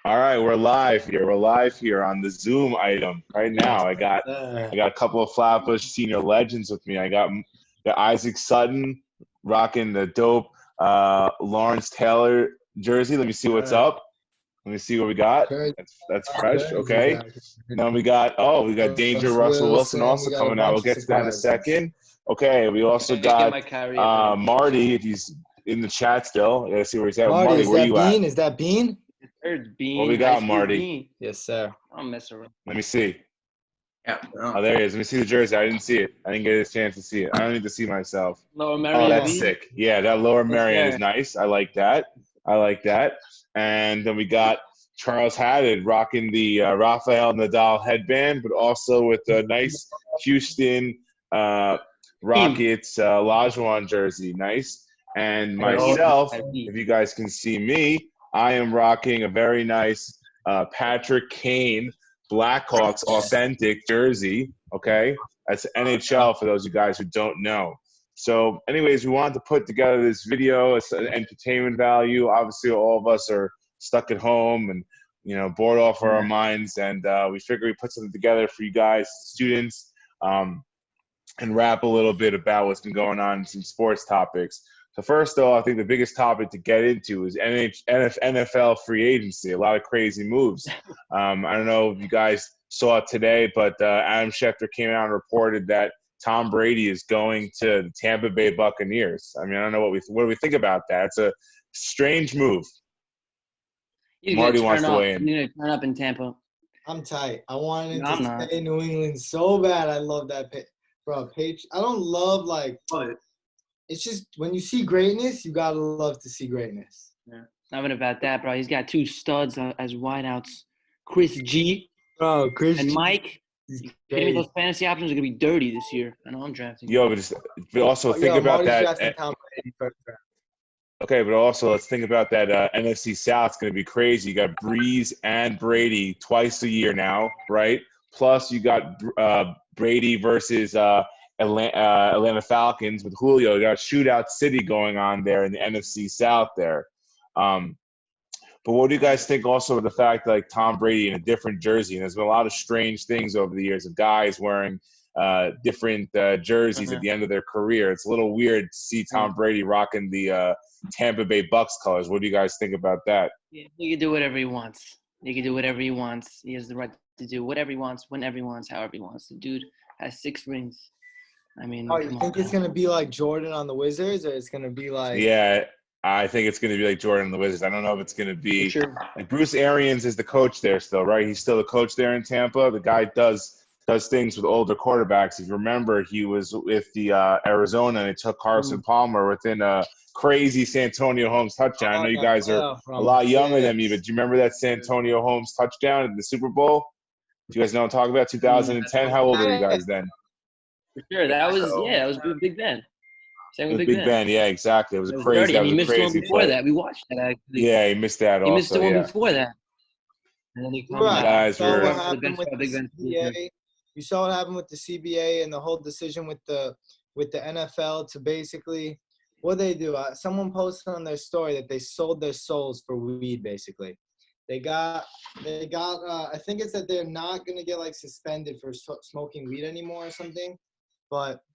All right, we're live here. We're live here on the Zoom item right now. I got a couple of Flatbush senior legends with me. I got Isaac Sutton rocking the dope Lawrence Taylor jersey. Let me see what's up. Let me see what we got. Crazy That's fresh. jerseys Okay. out here. Then we got Danger Russell Wilson Wilson. We also got a coming out. We'll bunch of get to that in a surprises. second. Okay. We also Gotta get got my Kyrie up again. Marty, if he's in the chat still. I gotta see where he's at. Marty, Marty, is where that you at? Bean? Is that Bean? Third What we Bean, got, high school Marty? Bean. Yes, sir. I'll mess around. Let me see. Yeah. Oh, there he is. Let me see the jersey. I didn't see it. I didn't get a chance to see it. I don't need to see myself. Lower Oh, Marion that's Bean. sick. Yeah, that Lower Yes, Marion is sir. nice. I like that. And then we got Charles Haddad rocking the Rafael Nadal headband, but also with a nice Houston Rockets Lajuan jersey. Nice. And myself, if you guys can see me, I am rocking a very nice Patrick Kane Blackhawks authentic jersey. Okay. That's NHL for those of you guys who don't know. So, anyways, we wanted to put together this video. It's an entertainment value. Obviously, all of us are stuck at home and bored off our minds, and we figured we put something together for you guys, students, and rap a little bit about what's been going on in some sports topics. So first, though, I think the biggest topic to get into is NFL free agency. A lot of crazy moves. I don't know if you guys saw it today, but Adam Schefter came out and reported that Tom Brady is going to the Tampa Bay Buccaneers. I mean, I don't know what do we think about that. It's a strange move. Marty wants to weigh in. You need to turn up in Tampa. I'm tight. I wanted to stay in New England so bad. I love that bro. I don't love it's just when you see greatness, you gotta love to see greatness. Yeah. Nothing about that, bro. He's got two studs as wideouts, Chris G. Bro, Chris and G. Mike. Those fantasy options are gonna be dirty this year. I know I'm drafting. But also think about Marty's that. Tom Brady first round. Okay, but also let's think about that NFC South. It's going to be crazy. You got Breeze and Brady twice a year now, right? Plus you got Brady versus Atlanta Falcons with Julio. You got Shootout City going on there in the NFC South there. But what do you guys think also of the fact that, like, Tom Brady in a different jersey? And there's been a lot of strange things over the years of guys wearing different jerseys at the end of their career. It's a little weird to see Tom Brady rocking the Tampa Bay Bucks colors. What do you guys think about that? Yeah, he can do whatever he wants. He can do whatever he wants. He has the right to do whatever he wants, whenever he wants, however he wants. The dude has 6 rings. I mean, you think it's gonna be like Jordan on the Wizards, or it's gonna be like? Yeah, I think it's going to be like Jordan and the Wizards. I don't know if it's going to be like Bruce Arians is the coach there still, right? He's still the coach there in Tampa. The guy does things with older quarterbacks. If you remember, he was with the Arizona and it took Carson Palmer within a crazy Santonio Holmes touchdown. I know you guys are a lot younger than me, but do you remember that Santonio Holmes touchdown in the Super Bowl? Do you guys know what I'm talking about? 2010. How old were you guys then? For sure, that was Big Ben. Same with Big Ben. Yeah, exactly. It was crazy. He missed one before that. We watched that actually. Yeah, he missed that. He missed the one before that. And then he comes back. You saw what happened with the CBA and the whole decision with the NFL to basically what they do. Someone posted on their story that they sold their souls for weed. Basically, they got. I think it's that they're not gonna get like suspended for smoking weed anymore or something.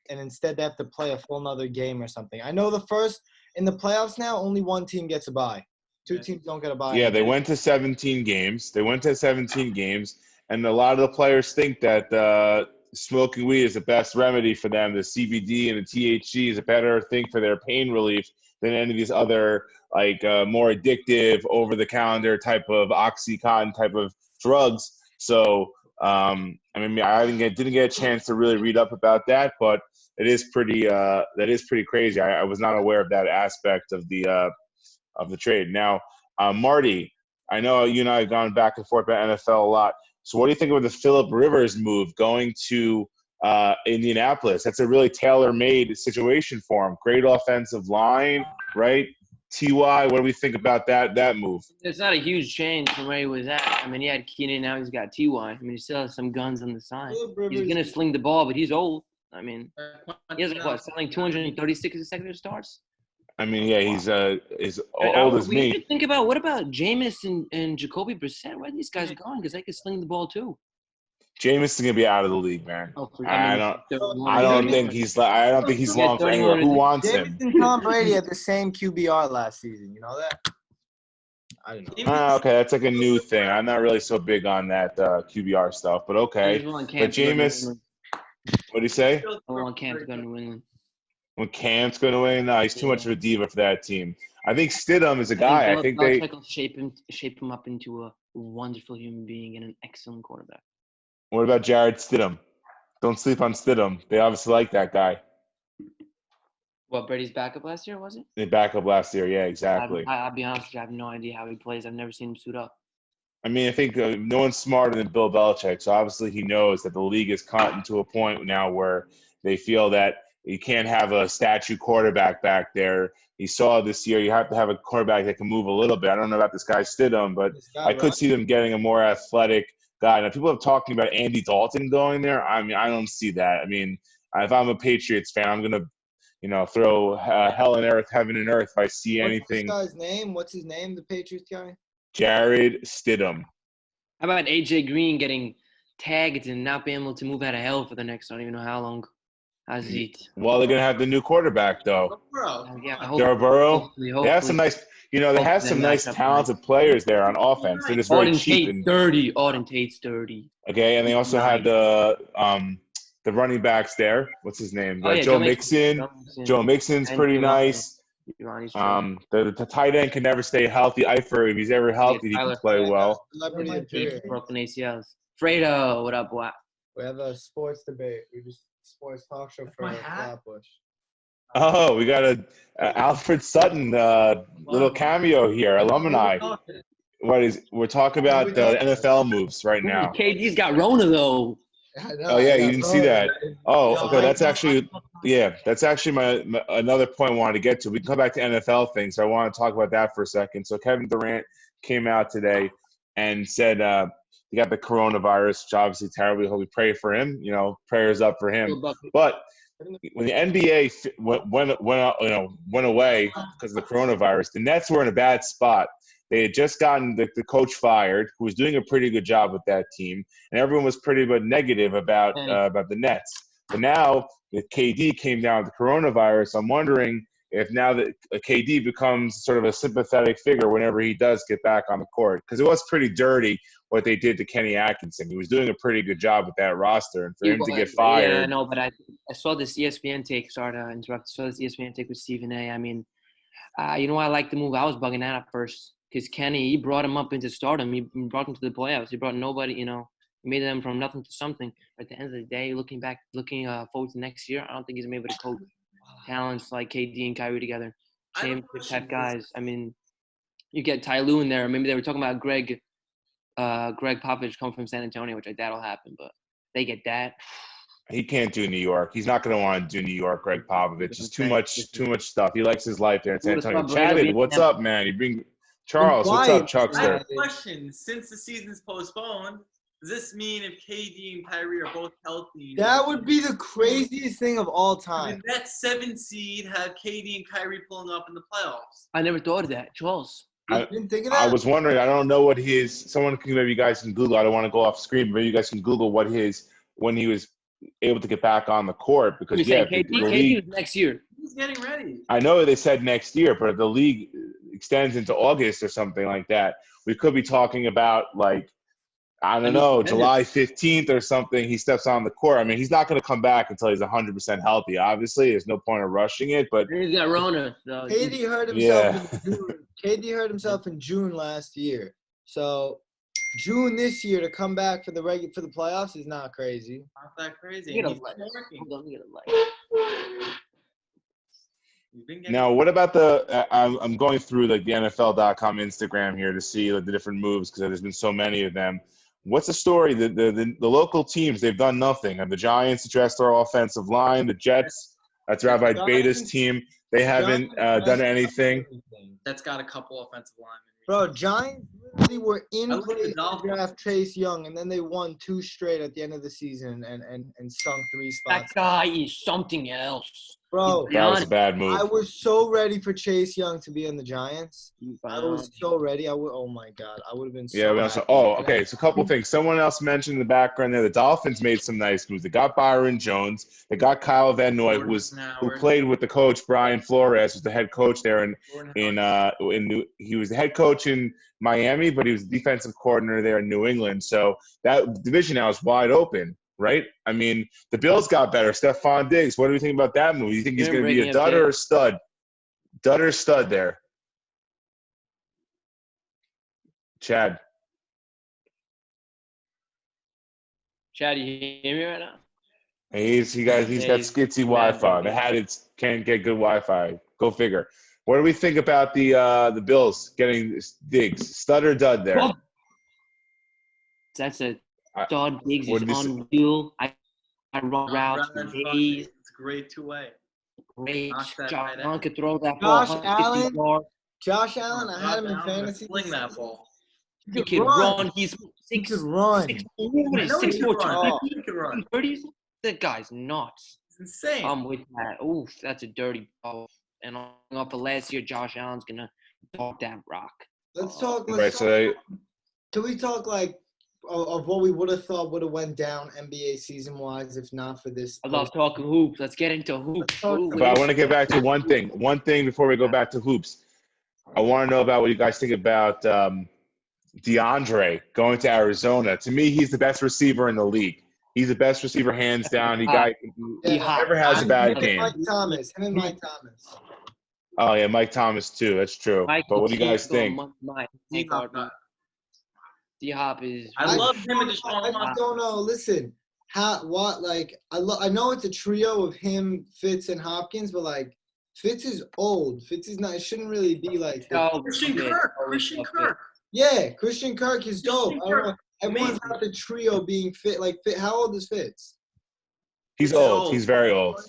And instead they have to play a full nother game or something. I know in the playoffs now, only one team gets a bye. 2 teams don't get a bye. Yeah, they went to 17 games. And a lot of the players think that smoking weed is the best remedy for them. The CBD and the THC is a better thing for their pain relief than any of these other more addictive, over-the-counter type of Oxycontin type of drugs. So I didn't get a chance to really read up about that, but it is pretty crazy. I was not aware of that aspect of the trade. Now, Marty, I know you and I have gone back and forth about NFL a lot. So what do you think of the Phillip Rivers move going to Indianapolis? That's a really tailor-made situation for him. Great offensive line, right? T.Y., what do we think about that move? It's not a huge change from where he was at. I mean, he had Keenan, now he's got T.Y. I mean, he still has some guns on the side. He's going to sling the ball, but he's old. I mean, he has, something 236 consecutive starts? I mean, yeah, he's And old as we me. should think about what about Jameis and Jacoby Brissett? Where are these guys going? Because they can sling the ball too. Jameis is gonna be out of the league, man. Oh, I don't. I I don't mean, think he's. I don't think he's Yeah, long for 31 anywhere. Who is- wants James him? and Tom Brady had the same QBR last season. You know that? I don't know. Okay, that's like a new thing. I'm not really so big on that QBR stuff, but okay. James want But Cam to go to New Jameis, England. what do you say? I want Cam to go to New England. When Cam's going to win, no, he's too much of a diva for that team. I think Stidham is a I guy. think I think Belichick will shape him up into a wonderful human being and an excellent quarterback. What about Jared Stidham? Don't sleep on Stidham. They obviously like that guy. What, Brady's backup last year, was it? They back up last year. Yeah, exactly. I'll be honest with you, I have no idea how he plays. I've never seen him suit up. I mean, I think no one's smarter than Bill Belichick. So obviously he knows that the league has gotten to a point now where they feel that you can't have a statue quarterback back there. He saw this year you have to have a quarterback that can move a little bit. I don't know about this guy Stidham, but I could see them getting a more athletic guy. Now, people are talking about Andy Dalton going there. I mean, I don't see that. I mean, if I'm a Patriots fan, I'm going to, throw hell and earth, heaven and earth if I see anything. What's this guy's name? What's his name, the Patriots guy? Jared Stidham. How about AJ Green getting tagged and not being able to move out of hell for the next, I don't even know how long? How's it? Well, they're going to have the new quarterback, though. Yeah, Joe Burrow. Hopefully. They have some nice, they have some nice talented players there on offense. They're just very cheap. Auden Tate's dirty. Okay, and they also had the running backs there. What's his name? Joe Mixon. Joe Mixon's pretty nice. The tight end can never stay healthy. Eifert, if he's ever healthy, he can play well. Broken ACLs. Fredo, what up, boy? We have a sports debate. We just sports talk show for Flatbush. Oh, we got a Alfred Sutton little cameo here, alumni. We're talking about the NFL moves right now. KD's got Rona though. Oh yeah, you didn't see that. Oh, okay. That's actually my another point I wanted to get to. We can come back to NFL things. So I want to talk about that for a second. So Kevin Durant came out today and said he got the coronavirus, which obviously terrible. We hope we pray for him. Prayers up for him. But when the NBA went away because of the coronavirus, the Nets were in a bad spot. They had just gotten the coach fired, who was doing a pretty good job with that team, and everyone was pretty negative about the Nets. But now that KD came down with the coronavirus, I'm wondering if now that KD becomes sort of a sympathetic figure whenever he does get back on the court, because it was pretty dirty what they did to Kenny Atkinson. He was doing a pretty good job with that roster, and for him to get fired. Yeah, I know, but I saw this ESPN take. Sorry to interrupt. I saw this ESPN take with Stephen A. I mean, I like the move. I was bugging out at first. Because Kenny, he brought him up into stardom. He brought him to the playoffs. He brought nobody, he made them from nothing to something. But at the end of the day, looking forward to next year, I don't think he's going to be able to coach talents like KD and Kyrie together. Same type guys. I mean, you get Ty Lue in there. Maybe they were talking about Greg Popovich coming from San Antonio, which I doubt will happen. But they get that. He can't do New York. He's not going to want to do New York, Greg Popovich. It's too much stuff. He likes his life there in San Antonio. Chatted, what's up, man? You bring – Charles, what's up, Chuckster? I have a question. Since the season's postponed, does this mean if KD and Kyrie are both healthy? That would be the craziest thing of all time. Would that 7 seed have KD and Kyrie pulling up in the playoffs? I never thought of that, Charles. I didn't think of that. I was wondering. I don't know what someone can, maybe you guys can Google. I don't want to go off screen, but maybe you guys can Google when he was able to get back on the court, because KD was next year. He's getting ready. I know they said next year, but if the league extends into August or something like that, we could be talking about July 15th or something. He steps on the court. I mean, he's not going to come back until he's 100% healthy. Obviously, there's no point of rushing it. But he's got Rona. So. KD hurt himself in June. KD hurt himself in June last year. So June this year to come back for the playoffs is not crazy. Not that crazy. Get a light. Now, what about I'm going through the NFL.com Instagram here to see the different moves, because there's been so many of them. What's the story? The local teams, they've done nothing. And the Giants addressed their offensive line. The Jets, that's Rabbi Beta's team, they haven't done anything. That's got a couple offensive linemen. Bro, Giants literally were in place to draft Chase Young, and then they won 2 straight at the end of the season and sunk 3 spots. That guy is something else. Bro, That was a bad move. I was so ready for Chase Young to be on the Giants. He's I was so ready. Oh my God, I would have been Yeah, so we happy. also, okay. So a couple things. Someone else mentioned in the background there. The Dolphins made some nice moves. They got Byron Jones. They got Kyle Van Noy, who played with the coach Brian Flores, who's the head coach there he was the head coach in Miami, but he was the defensive coordinator there in New England. So that division now is wide open, right? I mean, the Bills got better. Stephon Diggs. What do you think about that move? You think he's going to be a dud or a stud? Dud or stud there? Chad, you hear me right now? he's got skitsy Wi-Fi. The Hattons can't get good Wi-Fi. Go figure. What do we think about the Bills getting Diggs? Stud or dud there? That's a stud. Diggs What is did you say? unreal. I run routes for days. It's great two-way. Great. Knock that Josh right Allen out. could throw that ball. Josh Allen, I had him in Josh Allen fantasy. Sling that ball. He can run. He's He could run. 6'4", I know he can run. 250, He can run. 230. That guy's nuts. It's insane. I'm with that. Oof, that's a dirty ball. And off of last year, Josh Allen's gonna dog that rock. Let's talk. Right. So Can we talk like of what we would have thought would have went down NBA season wise if not for this? I love talking hoops. Let's get into hoops. but I want to get back to one thing. One thing before we go back to hoops. I want to know about what you guys think about DeAndre going to Arizona. To me, he's the best receiver in the league. He's the best receiver, hands down. He never has a bad game. Mike Thomas. Him and Mike Thomas. Oh, yeah, Mike Thomas, too. That's true. But what do you guys think? D-Hop is. I love him and I Deshaun just don't know. Listen, I know it's a trio of him, Fitz, and Hopkins, but like Fitz is old. Fitz is not. It shouldn't really be like that. Christian Kirk. Yeah, Christian Kirk is dope. Christian I don't know. Kirk, Everyone's got the trio being fit. Like, how old is Fitz? He's old. He's very old.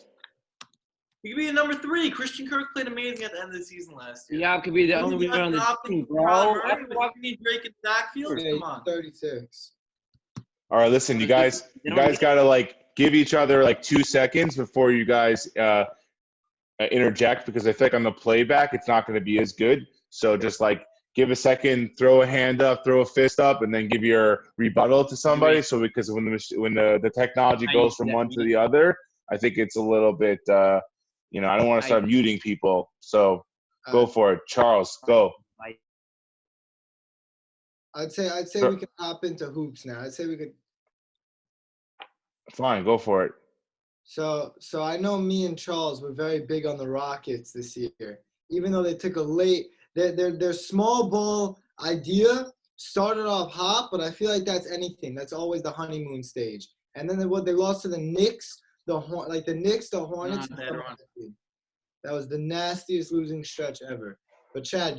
He could be a number 3. Christian Kirk played amazing at the end of the season last year. Yeah, could be the only winner on the team, bro. What need Drake and backfield? Yeah, Come on. 36. All right, listen, you guys got to like give each other like 2 seconds before you guys interject, because I think on the playback it's not going to be as good. So just like give a second, throw a hand up, throw a fist up, and then give your rebuttal to somebody. So because when the technology goes from one to the other, I think it's a little bit I don't want to start muting people. So go for it, Charles. Go. I'd say we can hop into hoops now. I'd say we could. Fine, go for it. So I know me and Charles were very big on the Rockets this year, even though they took a late. Their small ball idea started off hot, but I feel like that's anything. That's always the honeymoon stage. And then they lost to the Knicks, the Hornets. That was the nastiest losing stretch ever. But Chad,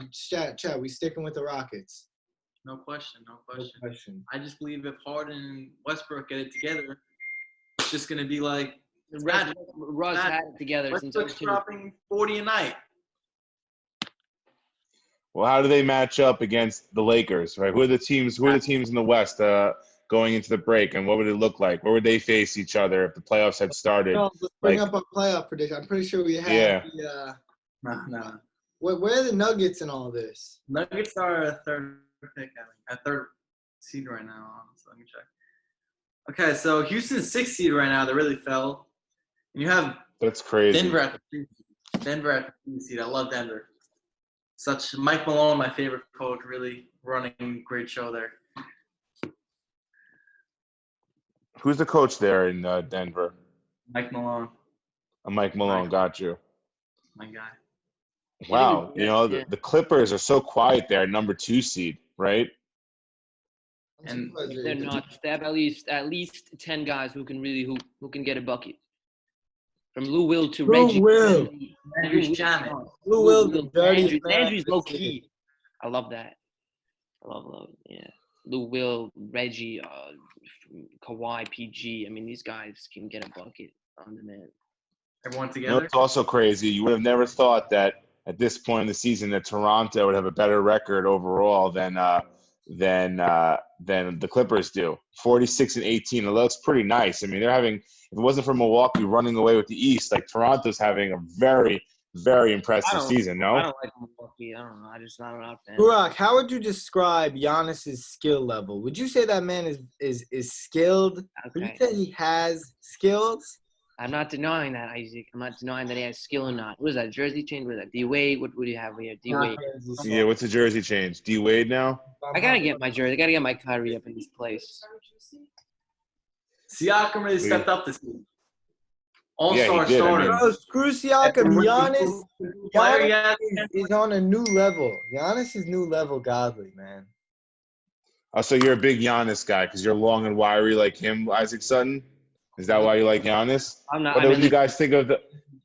we sticking with the Rockets. No question. I just believe if Harden and Westbrook get it together, it's just going to be like Russ had it together since Westbrook's dropping 40 a night. Well, how do they match up against the Lakers, right? Who are the teams in the West going into the break, and what would it look like? Where would they face each other if the playoffs had started? Let's bring up a playoff prediction. I'm pretty sure we have No. Where are the Nuggets in all this? Nuggets are a third pick, I think. A third seed right now. So let me check. Okay, so Houston's 6th seed right now. They really fell. And you have That's crazy. Denver at the 3rd seed. I love Denver. Mike Malone, my favorite coach, really running great show there. Who's the coach there in Denver? Mike Malone. Mike Malone, got you. My guy. Wow, the Clippers are so quiet there, number 2 seed, right? And they're not. They have at least 10 guys who can really who can get a bucket. From Lou Will to Reggie. Andrew's jamming. Lou Will, Andrew's low key. I love that. I love it. Yeah. Lou Will, Reggie, Kawhi, PG. I mean, these guys can get a bucket on demand. Everyone together. It's also crazy. You would have never thought that at this point in the season that Toronto would have a better record overall than the Clippers do. 46-18. It looks pretty nice. I mean, they're having If it wasn't for Milwaukee running away with the East, like Toronto's having a very, very impressive season. I No. don't like Milwaukee. I don't know. I'm not a fan. Gurock, how would you describe Giannis's skill level? Would you say that man is skilled? Would you Okay. say he has skills? I'm not denying that, Isaac. I'm not denying that he has skill or not. What is that? Jersey change? What is that? D Wade? What do you have here? D Wade. Yeah. What's the jersey change? D Wade now. I gotta get my jersey. I gotta get my Kyrie up in this place. Siakam really stepped up this season. All-star he did. I starter. mean- Bro, screw Siakam. Giannis Player yet. is on a new level. Giannis is new level godly, man. Oh, so you're a big Giannis guy because you're long and wiry like him, Isaac Sutton. Is that why you like Giannis? I'm not. What did you guys think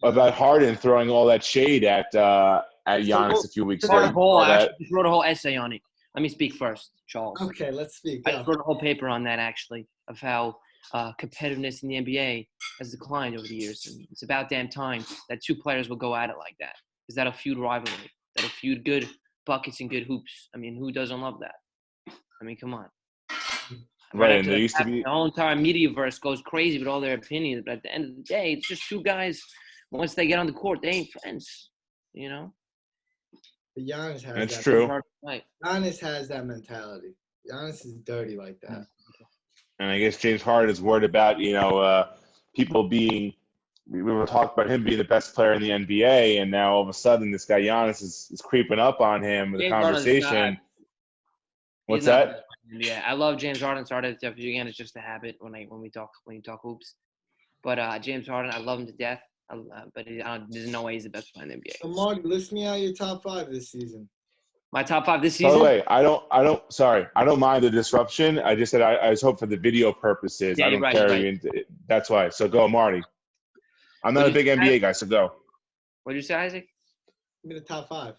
about Harden throwing all that shade at Giannis a few weeks ago? I just wrote a whole essay on it. Let me speak first, Charles. Okay, let's speak. I just wrote a whole paper on that, actually, of how competitiveness in the NBA has declined over the years. And it's about damn time that two players will go at it like that. Is that a feud rivalry? That'll feud good buckets and good hoops. I mean, who doesn't love that? I mean, come on. Right, and there used to be the whole entire mediaverse goes crazy with all their opinions, but at the end of the day, it's just two guys. Once they get on the court, they ain't friends, you know. But Giannis has That's that. true. Giannis has that mentality. Giannis is dirty like that. And I guess James Harden is worried about, people being – we were talking about him being the best player in the NBA, and now all of a sudden this guy Giannis is creeping up on him with a conversation. What's that? Yeah, I love James Harden. Sorry to again, it's just a habit when you talk hoops. But James Harden, I love him to death. But there's no way he's the best player in the NBA. So Marty, list me out your top 5 this season. My top 5 this season. By the way, I don't mind the disruption. I just said I just hope for the video purposes. Yeah, I don't right, care. right. That's why. So go, Marty. I'm not a big NBA guy, so go. What did you say, Isaac? Give me the top 5.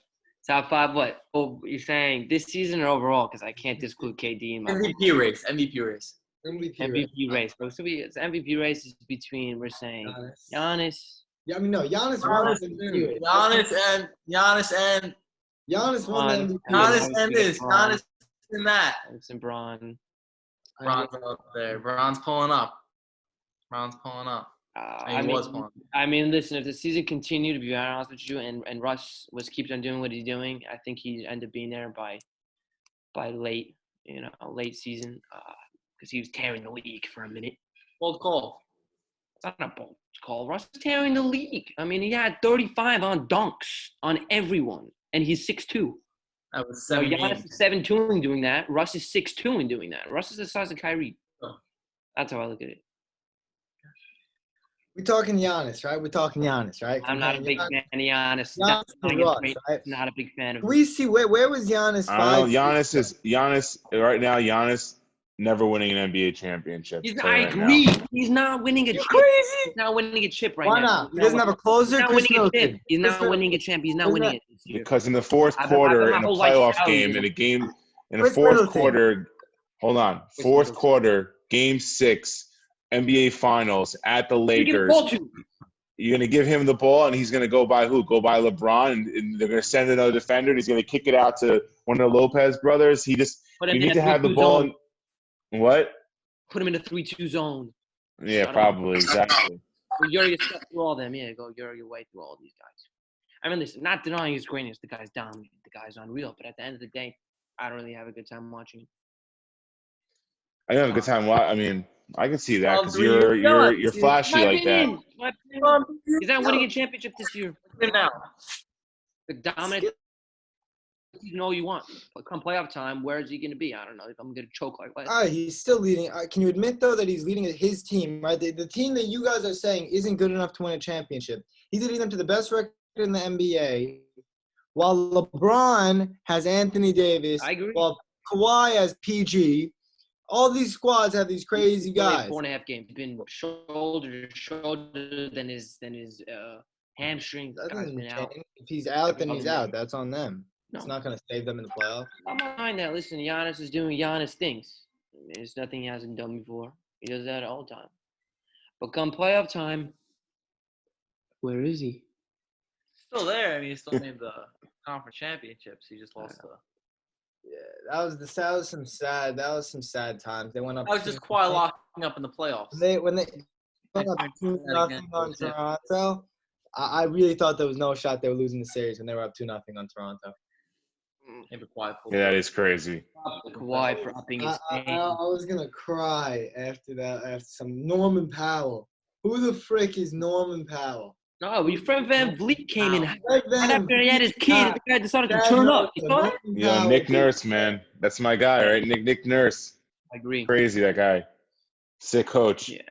Top 5 what? Oh, you're saying this season or overall? Because I can't disclude KD in my MVP race. MVP race. Bro. So it's MVP race is between, we're saying, Giannis. Yeah, I mean, no, Giannis won the MVP. Giannis won the MVP. Giannis and this. Giannis and that. And Bron. Bron's up there. Bron's pulling up. I mean, listen, if the season continued, to be honest with you, and Russ keeps on doing what he's doing, I think he'd end up being there by late season, because he was tearing the league for a minute. Bold call. It's not a bold call. Russ is tearing the league. I mean, he had 35 on dunks on everyone, and he's 6'2". That was So 7 Giannis is 7'2" in doing that. Russ is 6'2" in doing that. Russ is the size of Kyrie. Oh. That's how I look at it. We're talking Giannis, right? I'm not a big fan of Giannis. Giannis and Russ, right? Not a big fan of him. We see where was Giannis? I don't know. Giannis right now. Giannis never winning an NBA championship. I agree. He's not winning a chip. Crazy. He's not winning a chip right Why now. not? He doesn't have a closer. He's not winning a chip. He's not winning a champ. He's not winning it this year. Because in the fourth quarter, in a playoff game, fourth quarter, Game 6, NBA Finals at the Lakers. You're going to give him the ball, and he's going to go by who? Go by LeBron, and they're going to send another defender, and he's going to kick it out to one of the Lopez brothers. You need to have the ball. What? Put him in a 3-2 zone. Yeah, probably, exactly. Well, you're going to step through all them. Yeah, you're your way through all these guys. I mean, listen, not denying his greatness. The guy's dominant. The guy's unreal. But at the end of the day, I don't really have a good time watching him. I have a good time. I mean, I can see that because you're flashy like that. He's not winning a championship this year. Now. The dominant season all you want. But come playoff time, where is he going to be? I don't know. If I'm going to choke like that. All right, he's still leading. Can you admit, though, that he's leading his team, right? The team that you guys are saying isn't good enough to win a championship. He's leading them to the best record in the NBA, while LeBron has Anthony Davis. I agree. While Kawhi has PG. All these squads have these crazy guys. 4.5 games. Been shoulder to shoulder than his hamstring. If he's out, then he's out. That's on them. No. It's not going to save them in the playoffs. I'm behind that. Listen, Giannis is doing Giannis things. There's nothing he hasn't done before. He does that all the time. But come playoff time, where is he? Still there. I mean, he still made the conference championships. He just lost the. Yeah, that was some sad times. They went up. I was just Kawhi locking up in the playoffs. When they up 2-0 on Toronto, I really thought there was no shot they were losing the series when they were up 2-0 on Toronto. Yeah, that is crazy. Kawhi for upping his I game. was gonna cry after that. After some Norman Powell. Who the frick is Norman Powell? No, your friend Van Vliet came in Fred right Van after he had his kid. The guy decided to Chad turn up. You saw Norman that? Yo, Powell, Nick dude. Nurse, man. That's my guy, right? Nick Nurse. I agree. Crazy, that guy. Sick coach. Yeah.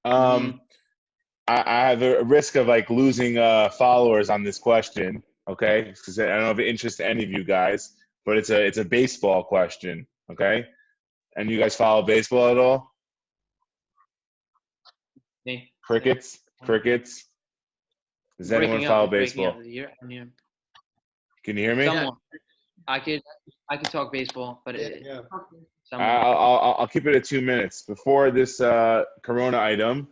I have a risk of like losing followers on this question, okay? Because I don't know if it interests any of you guys, but it's a baseball question, okay? And you guys follow baseball at all? Me. Crickets? Does anyone Breaking follow up. Breaking baseball? up. Yeah. Can you hear me? Someone. I could talk baseball, but someone. I'll keep it at 2 minutes. Before this Corona item,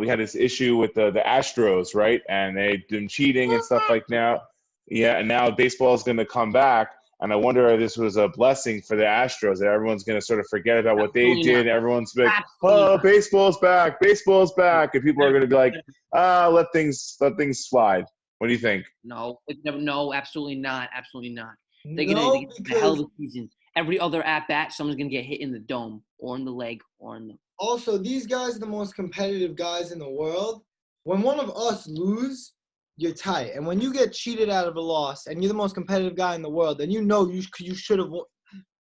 we had this issue with the Astros, right? And they've been cheating and stuff like now. Yeah, and now baseball is going to come back. And I wonder if this was a blessing for the Astros, that everyone's going to sort of forget about what they did. Everyone's like, oh, baseball's back. And people are going to be like, let things slide. What do you think? No, absolutely not. They're gonna get a hell of a season. Every other at bat, someone's gonna get hit in the dome or in the leg or in the. Also, these guys are the most competitive guys in the world. When one of us lose, you're tight, and when you get cheated out of a loss, and you're the most competitive guy in the world, then you should have won.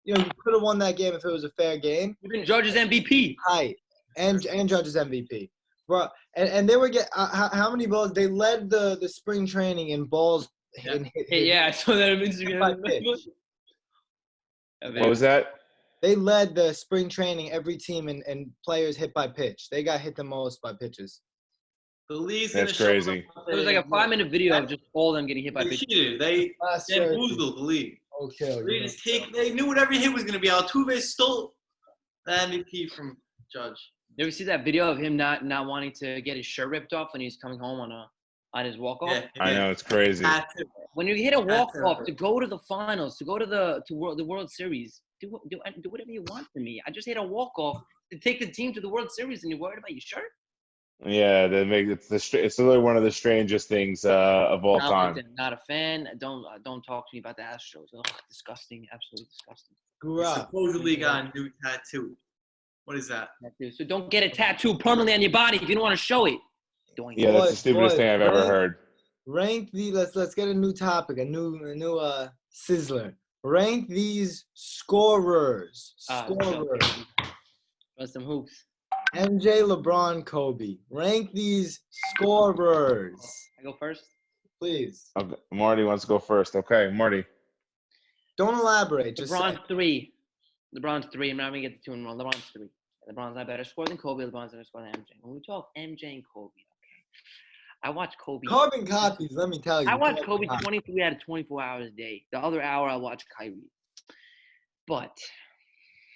You could have won that game if it was a fair game. Even Judge's MVP. Tight, and Judge's MVP. Bro, and they were how many balls? They led the spring training in balls hit. Yeah, I saw that on Instagram. What was that? They led the spring training, every team and players hit by pitch. They got hit the most by pitches. The league's That's crazy. It was like a 5-minute video of just all of them getting hit by pitches. Cheated. They bamboozled the league. Okay. They knew what every hit was going to be. Altuve stole the MVP from Judge. You ever see that video of him not wanting to get his shirt ripped off when he's coming home on his walk off? Yeah. I know, it's crazy. When you hit a walk off to go to the finals, to go to the World Series, do whatever you want for me. I just hit a walk off to take the team to the World Series, and you're worried about your shirt? Yeah, it's literally one of the strangest things of all time. Not a fan. Don't talk to me about the Astros. Ugh, disgusting, absolutely disgusting. Gurock. Supposedly got a new tattoo. What is that? So don't get a tattoo permanently on your body if you don't want to show it. Yeah, that's the stupidest thing I've ever heard. Rank let's get a new topic, a new sizzler. Rank these scorers. Run some hoops. MJ, LeBron, Kobe. Rank these scorers. I go first? Please. Okay. Marty wants to go first. Okay, Marty. Don't elaborate. Just LeBron's 3. LeBron's 3. I'm not going to get the 2 in 1. LeBron's 3. LeBron's not better score than Kobe. LeBron's better score than MJ. When we talk MJ and Kobe, okay. I watch Kobe. Carbon copies, let me tell you. I watch Kobe 23 out of 24 hours a day. The other hour, I watch Kyrie. But.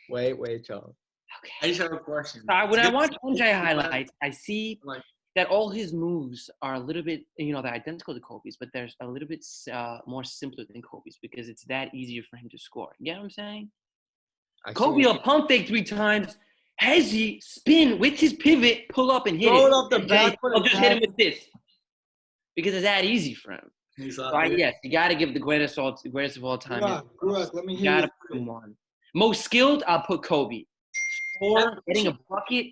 Wait, Charles. Okay. I just have a question. When I watch MJ highlights, I see that all his moves are a little bit, they're identical to Kobe's, but there's a little bit more simpler than Kobe's because it's that easier for him to score. You get what I'm saying? Kobe will pump fake 3 times, hezzy, spin with his pivot, pull up and hit Throw it. it off the back. I'll just hit him with this because it's that easy for him. Yes, you got to give the greatest of all time. Gurock, let me hear you. Got to put him on. Most skilled, I'll put Kobe. Or getting a bucket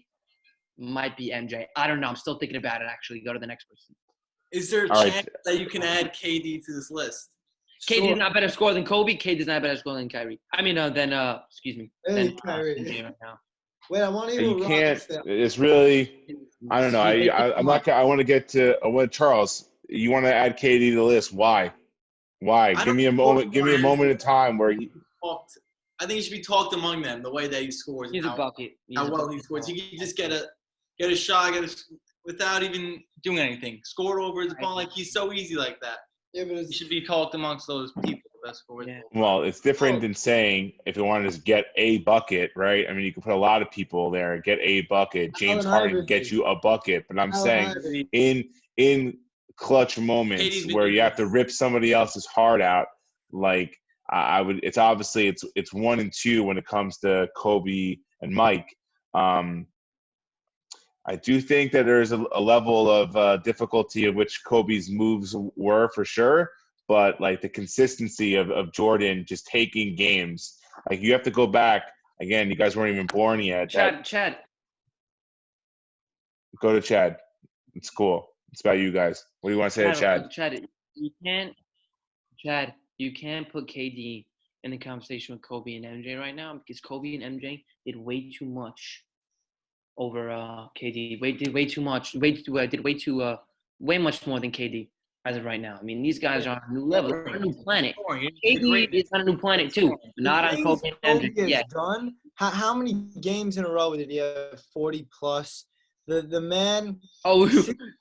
might be MJ. I don't know. I'm still thinking about it, actually. Go to the next person. Is there a chance that you can add KD to this list? KD is not better score than Kobe. KD is not better score than Kyrie. Excuse me. Hey, Kyrie. Right now. Wait, I want to hear You can't. It's really. I don't know. I'm not. I want to get to Charles. You want to add KD to the list? Why? Give me a moment. Give me a moment in time where. I think it should be talked among them the way that he scores. He's a bucket. How well he scores. You can just get a shot, without even doing anything. Score over his opponent like he's so easy like that. Yeah, but he should be talked amongst those people that score. Yeah. Well, it's different than saying if you want to just get a bucket, right? I mean, you can put a lot of people there, get a bucket. James Harden gets you a bucket, but I'm saying in clutch moments where you have to rip somebody else's heart out, like. It's obviously it's 1 and 2 when it comes to Kobe and Mike. I I do think that there's a level of difficulty of which Kobe's moves were for sure, but like the consistency of Jordan just taking games. Like you have to go back again. You guys weren't even born yet. Chad. Go to Chad. It's cool. It's about you guys. What do you want to say to Chad? Chad, you can't put KD in the conversation with Kobe and MJ right now because Kobe and MJ did way too much over KD. Did way too much. Way much more than KD as of right now. I mean, these guys are on a new level, on a new planet. KD is on a new planet too, but not on Kobe and MJ. Yeah. Done. How many games in a row did he have 40 plus? The man. Oh,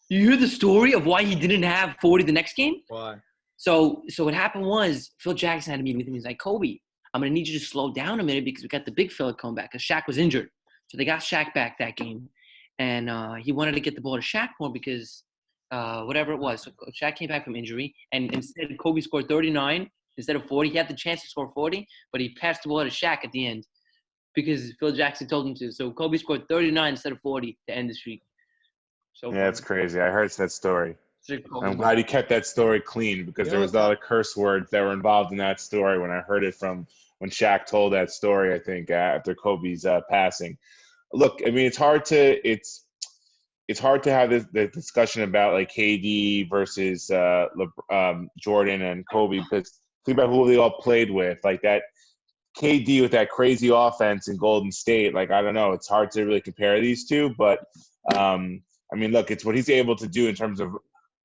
you hear the story of why he didn't have 40 the next game? Why? So what happened was Phil Jackson had a meeting with him. He's like, Kobe, I'm going to need you to slow down a minute because we got the big fella coming back because Shaq was injured. So they got Shaq back that game. And he wanted to get the ball to Shaq more because whatever it was. So Shaq came back from injury. And instead, Kobe scored 39 instead of 40. He had the chance to score 40, but he passed the ball to Shaq at the end because Phil Jackson told him to. So Kobe scored 39 instead of 40 to end the streak. So yeah, it's crazy. I heard that story. I'm glad you kept that story clean because there was a lot of curse words that were involved in that story when I heard it from when Shaq told that story, I think, after Kobe's passing. Look, I mean, it's hard to have the discussion about like KD versus Jordan and Kobe because think about who they all played with. Like that KD with that crazy offense in Golden State. Like, I don't know. It's hard to really compare these two. But, I mean, look, it's what he's able to do in terms of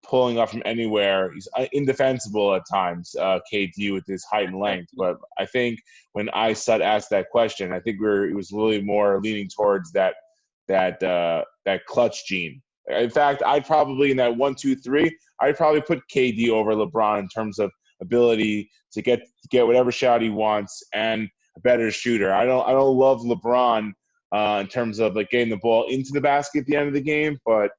pulling off from anywhere. He's indefensible at times, KD, with his height and length. But I think when asked that question, I think it was really more leaning towards that clutch gene. In fact, I'd probably in that 1, 2, 3, I'd probably put KD over LeBron in terms of ability to get whatever shot he wants and a better shooter. I don't love LeBron in terms of like getting the ball into the basket at the end of the game, but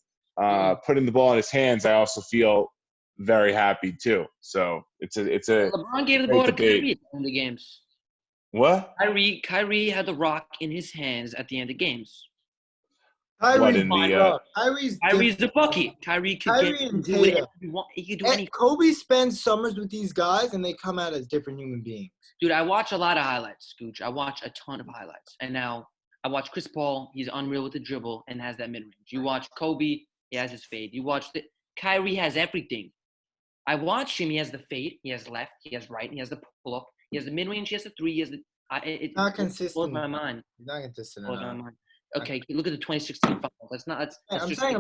putting the ball in his hands, I also feel very happy too. So it's a LeBron gave the ball to Kyrie in the games. What? Kyrie had the rock in his hands at the end of games. Kyrie's the bucket. Kyrie could do whatever he want. He could do anything. Kobe spends summers with these guys, and they come out as different human beings. Dude, I watch a lot of highlights, Scooch. I watch a ton of highlights. And now I watch Chris Paul. He's unreal with the dribble and has that mid-range. You watch Kobe. He has his fade. You watch Kyrie has everything. I watch him. He has the fade. He has left. He has right. He has the pull-up. He has the mid-range. He has the three. He has the – not consistent. Blows my mind. He's not consistent blows my mind. Okay, look at the 2016 finals. I'm saying,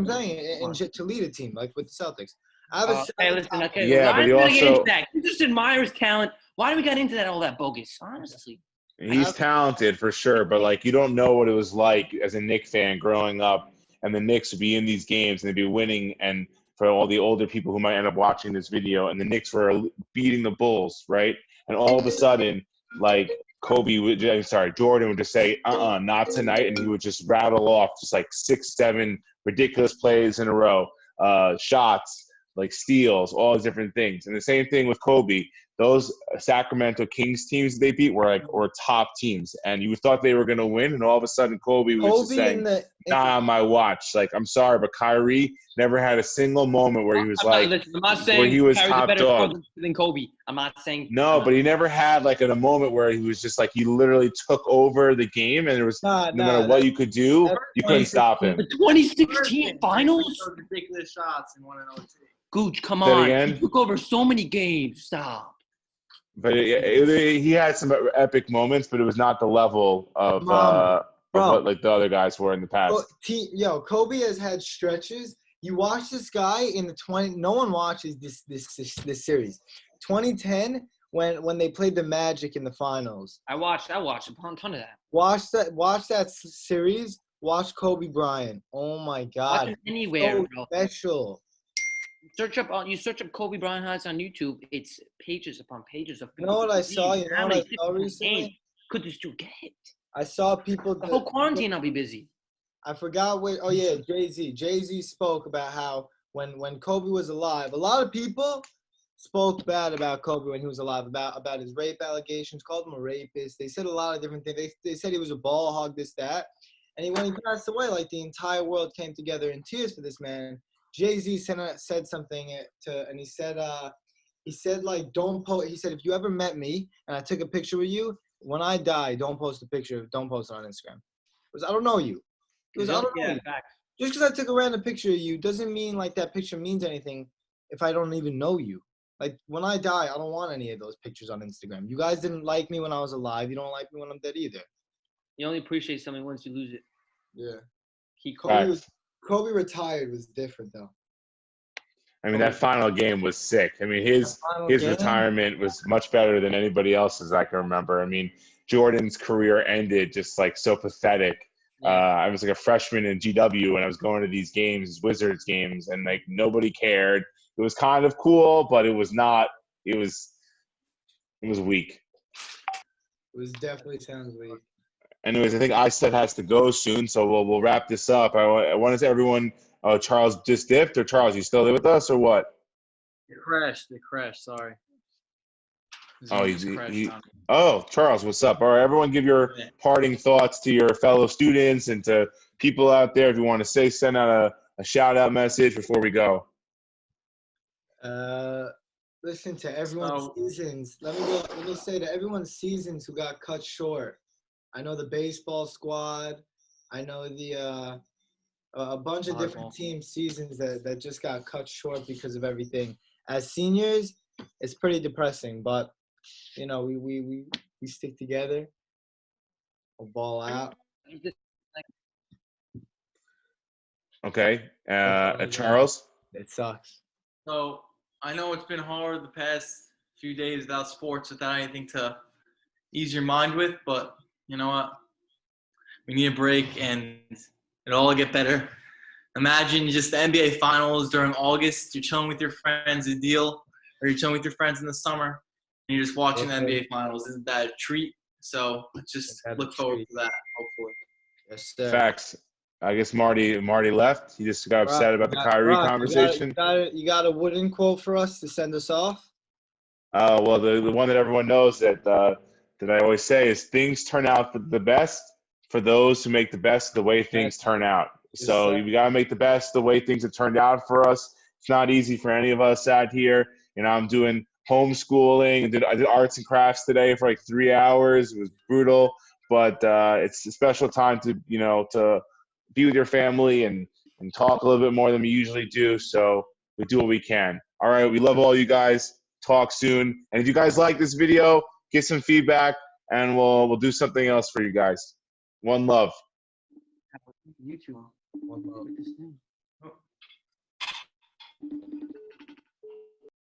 and to lead a team like with the Celtics. Okay. Yeah, but he also you just admire his talent. Why do we get into that all that bogus? Honestly, he's talented for sure, but like you don't know what it was like as a Knicks fan growing up, and the Knicks would be in these games and they'd be winning, and for all the older people who might end up watching this video, and the Knicks were beating the Bulls, right? And all of a sudden, like Jordan would just say, not tonight, and he would just rattle off just like 6, 7 ridiculous plays in a row, shots, like steals, all these different things. And the same thing with Kobe. Those Sacramento Kings teams they beat were top teams, and you thought they were going to win, and all of a sudden Kobe was just saying, "Nah, on my watch." Like, I'm sorry, but Kyrie never had a single moment where he was I'm not saying where he was Kyrie's top better dog than Kobe. I'm not saying but he never had like a moment where he was just like he literally took over the game, and there was no matter what you could do, you couldn't stop him. The 2016 finals, ridiculous shots and 1-0. Gooch, come on! He took over so many games. Stop. But he had some epic moments, but it was not the level of what like the other guys were in the past. Kobe has had stretches. You watch this guy in the 20. No one watches this series. 2010 when they played the Magic in the finals. I watched a ton of that. Watch that series. Watch Kobe Bryant. Oh my God! Watch it anywhere, bro. Special. You search up Kobe Bryant highlights on YouTube. It's pages upon pages of. You know what I saw? Recently? Could this dude get? I saw people. The whole quarantine, I'll be busy. I forgot what. Oh yeah, Jay-Z. Jay-Z spoke about how when Kobe was alive, a lot of people spoke bad about Kobe when he was alive, about his rape allegations, called him a rapist. They said a lot of different things. They said he was a ball hog, this, that. And when he passed away, like the entire world came together in tears for this man. Jay-Z said something and he said like, don't post. He said, if you ever met me and I took a picture with you, when I die, don't post a picture. Don't post it on Instagram. Because I don't know you. Because I don't know you. Facts. Just because I took a random picture of you doesn't mean like that picture means anything if I don't even know you. Like when I die, I don't want any of those pictures on Instagram. You guys didn't like me when I was alive. You don't like me when I'm dead either. You only appreciate something once you lose it. Yeah. Keep Kobe retired was different though. I mean, that final game was sick. I mean, his retirement was much better than anybody else's I can remember. I mean, Jordan's career ended just like so pathetic. I was like a freshman in GW, and I was going to these games, Wizards games, and like nobody cared. It was kind of cool, but it was not. It was weak. It was definitely sounds weak. Anyways, I think I has to go soon, so we'll wrap this up. I wanted to everyone. Oh, Charles just dipped, or Charles, you still there with us, or what? It crashed. Sorry. Oh, Charles, what's up? All right, everyone, give your parting thoughts to your fellow students and to people out there. If you want to send out a shout out message before we go. Listen to everyone's seasons. Let me say to everyone's seasons who got cut short. I know the baseball squad. I know the a bunch of different team seasons that just got cut short because of everything. As seniors, it's pretty depressing, but you know we stick together. We'll ball out. Okay, Charles. It sucks. So I know it's been hard the past few days without sports, without anything to ease your mind with, but you know what? We need a break, and it'll all get better. Imagine just the NBA Finals during August. You're chilling with your friends, a deal, or you're chilling with your friends in the summer, and you're just watching the NBA Finals. Isn't that a treat? So let's just look forward to that, hopefully. Yes, sir. Facts. I guess Marty left. He just got upset about the Kyrie conversation. You got a wooden quote for us to send us off? Well, the one that everyone knows that I always say is things turn out the best for those who make the best the way things turn out. So we got to make the best the way things have turned out for us. It's not easy for any of us out here. You know, I'm doing homeschooling. I did arts and crafts today for like 3 hours. It was brutal, but it's a special time to be with your family and talk a little bit more than we usually do. So we do what we can. All right, we love all you guys. Talk soon. And if you guys like this video, get some feedback, and we'll do something else for you guys. One love. YouTube. One love.